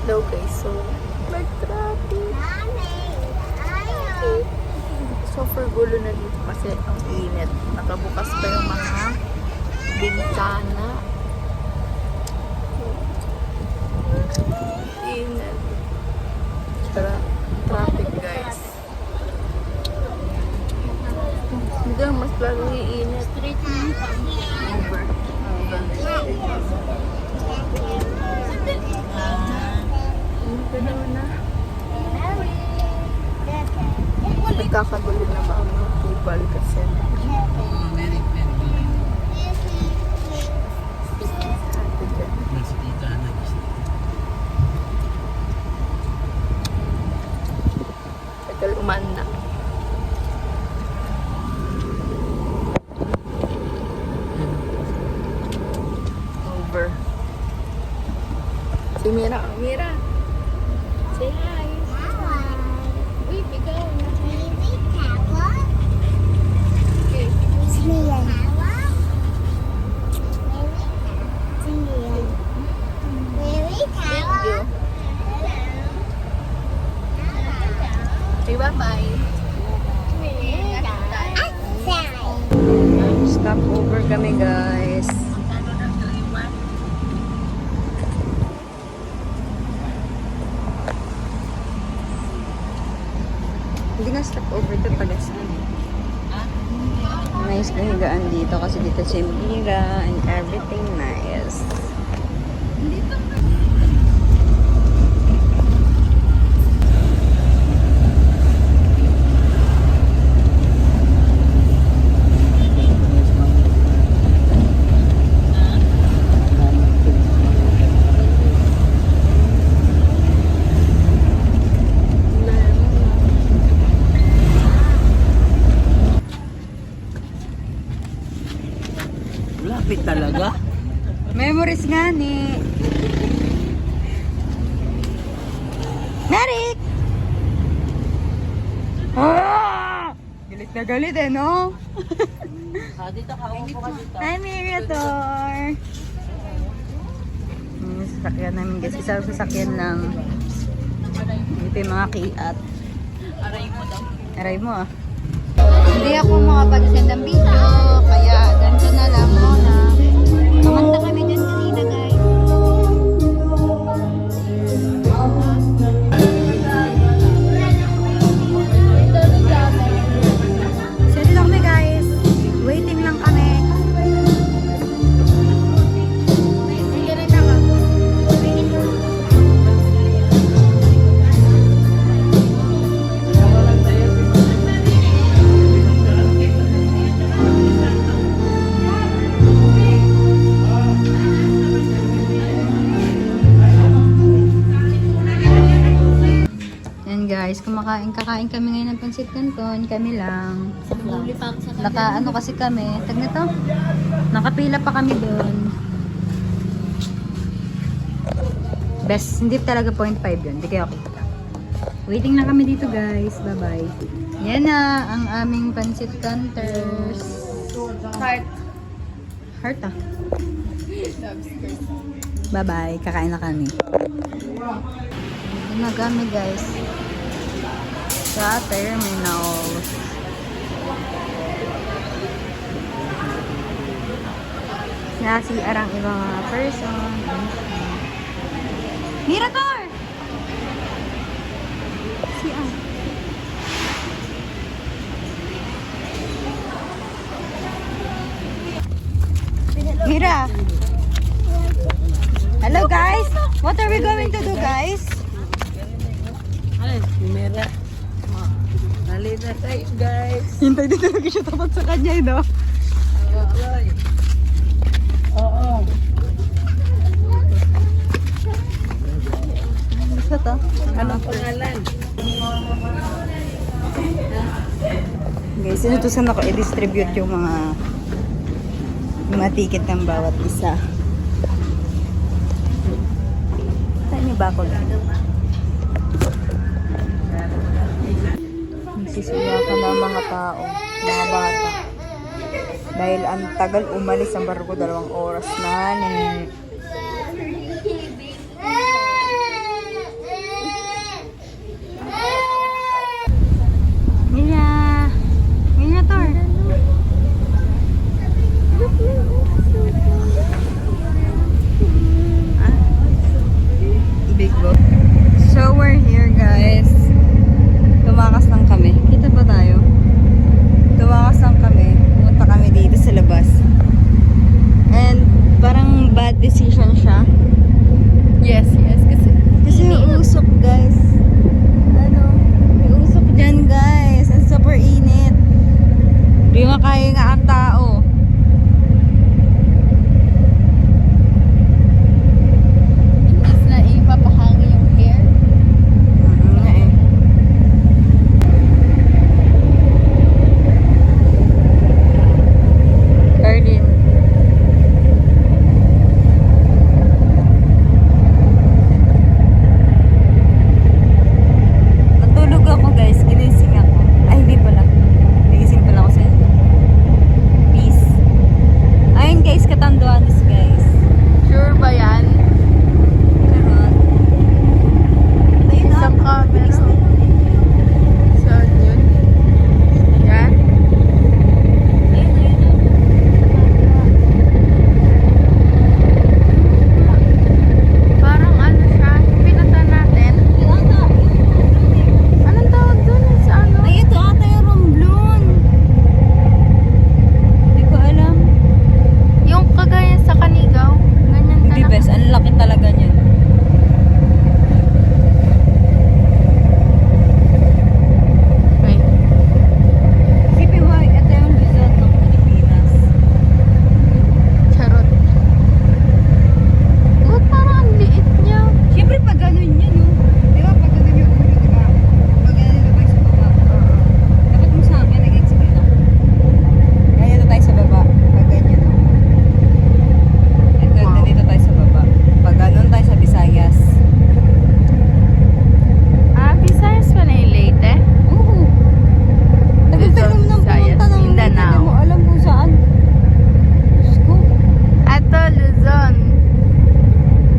daw guys. So, mag-traffic. Super gulo na dito kasi ang init. Nakabukas pa yung mga bintana. Init. Traffic guys. Hindi mas lalo iinit. Street na Over. Na. Nagkakagulo na ba ang mga tubal kasi tagal umanda. Over. Si Mira. Mira. Say hi. Uy, bigaw na. Okay. Thank you. Okay, bye-bye. Stop over kami guys. Hindi nga stop over to pala saan. Nice na higaan dito kasi dito Chimbira and everything nice. Lapit talaga. Memories nga ni. Marik! Ah! Galit na galit eh, no? Dito ka, upo ka dito. Hi, Mirator! Yung sasakyan namin guys. Isang sasakyan lang. Dito yung mga kiat. Aray mo daw. Aray mo ah. Hindi ako makapag-send ng video. Kaya ganito na lang muna. Kumanta kami dyan kanina guys. Send lang kami guys. Waiting lang kami. Guys, kakain kami ngayon ng pansit canton, kami lang. Naka ano kasi kami, tag na to. Nakapila pa kami doon. Best, hindi talaga 0.5 yun, hindi kayo kita. Waiting na kami dito guys, bye bye. Yan na ang aming pansit canters. Heart ah. Bye bye, kakain na kami. Yan na kami guys. Sa terminal. CR ang ibang mga person. Mirator! CR. Mira! Hello guys! What are we going to do guys? Ay, Mira. Dali na tayo, guys. Hintay din talaga siya tapat sa kanya, no? Oo. Gusto to? Anong pangalan? Guys, inutusan ako i-distribute yung mga ticket ng bawat isa. Saan niyo ba ako lang? Sisiyakan na mga tao, mga bata. Dahil ang tagal umalis ang barko, 2 oras na. Cebu. So we're here guys. Tumakas lang kami. Kita ba tayo? Tumakas lang kami. Pumunta kami dito sa labas. And parang bad decision siya. Yes. Kasi yung usok guys. Ano? May usok dyan guys. And super init. Hindi makaya nga ang tao. Imbis na ipapahangin yung hair. Nga eh. Cardin. Natulog ako guys, ginising ako. Ay, hindi pala. Nagising pala ako sa inyo. Peace. Ayun guys, Catanduanes guys. Sure ba yan? Charot. Ayun Sa camera. bilis na lang. Saan yun? Yan? Ayun, ayun. Parang ano siya, pinata natin. Anong tawag doon? Sa ano? Ay, ito ata yung Romblon. Hindi ko alam. Yung kagaya sa Kanigaw. Ganyan Hindi talaga. bes, ang laki talaga niyan. Wait. Isipin mo, ito yung Luzon ng Pilipinas. Charot. Ba't parang ang liit niya? Siyempre pag ganun yan, no? Di ba pag ganun yung ulo, di ba? Pag ganun na tayo sa baba. Dapat mo sa akin, nag-explain ako. Ganyan na tayo sa baba. Pag ganyan, no? Ito, Wow. dito tayo sa baba. Pag ganun tayo sa Visayas. Visayas pa na yung Leyte? Oo. Tagal-tagal mo nang Visayas, pumunta ng Mindanao. Hindi mo alam kung saan. Diyos ko. Ato, Luzon.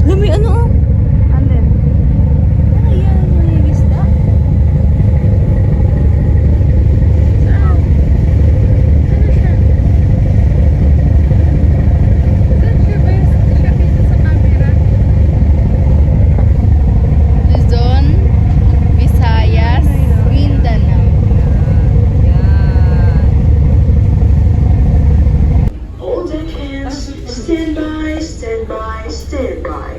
Lumi, ano oh? Ano? Ano yan? May isda? Saan? Ano siya? Saan siya ba siya kita sa camera? Luzon, Visayas, Mindanao. Yan. Hold your hands, stand by, stand by, stand by.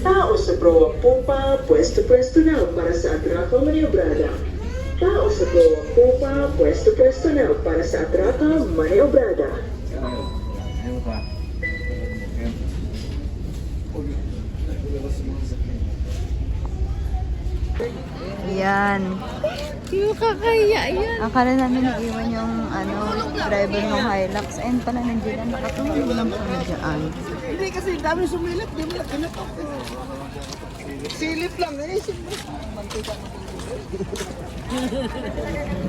Tao sa proa pupa, pwesto-pwesto na para sa atraka maniobrada. Tao sa proa pupa, pwesto-pwesto na para sa atraka maniobrada. Yan. Yung kakaya yan. Akala namin naiwan yung ano, driver ng Hilux. Ayun pala nandiyan. Nakatulog lang pala dyan. Hindi kasi dami sumilip, di mo na kinatok. Silip lang eh.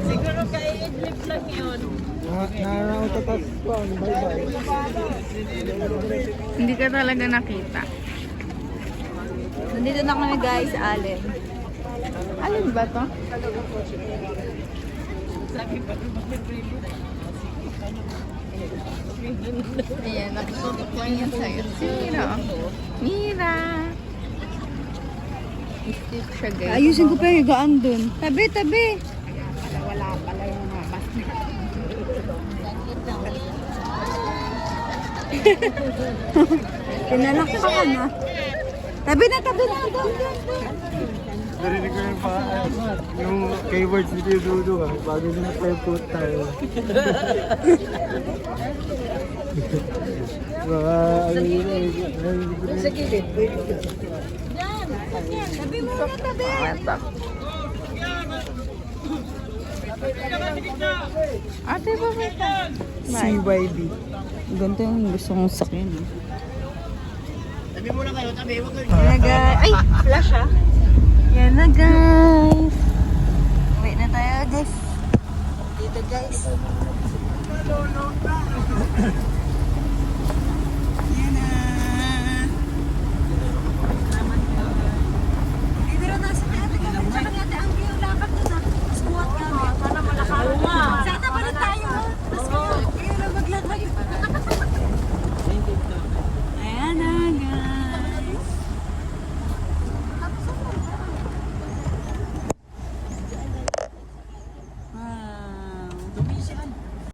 Siguro ka-idlip lang yun. Nakakatatas pa, bye-bye. Hindi ka talaga nakita. Nandito na kami guys, Allen. Alin ba to? Ayan, nakasutok lang yan sa'yo. Si Mira. Mira! Isip siya guys. Ayusin ko pa yung higaan dun. Tabi, tabi. Wala pala yung mga bas. Tinalak pa ka na. Tabi na, tabi na. Narinig ko yung yung keywords ni Tio Dudu bago nyo na-perput tayo. Mga ano yun. Sa gilid. Tabi mo na, tabi. Ate, bakit ka? CYB. Ganito yung gusto kong sakyan. Tabi muna kayo, tabi. Huwag kayo. Yan na guys. Ay, flash ah. Yan na guys. Wait na tayo guys. Dito guys.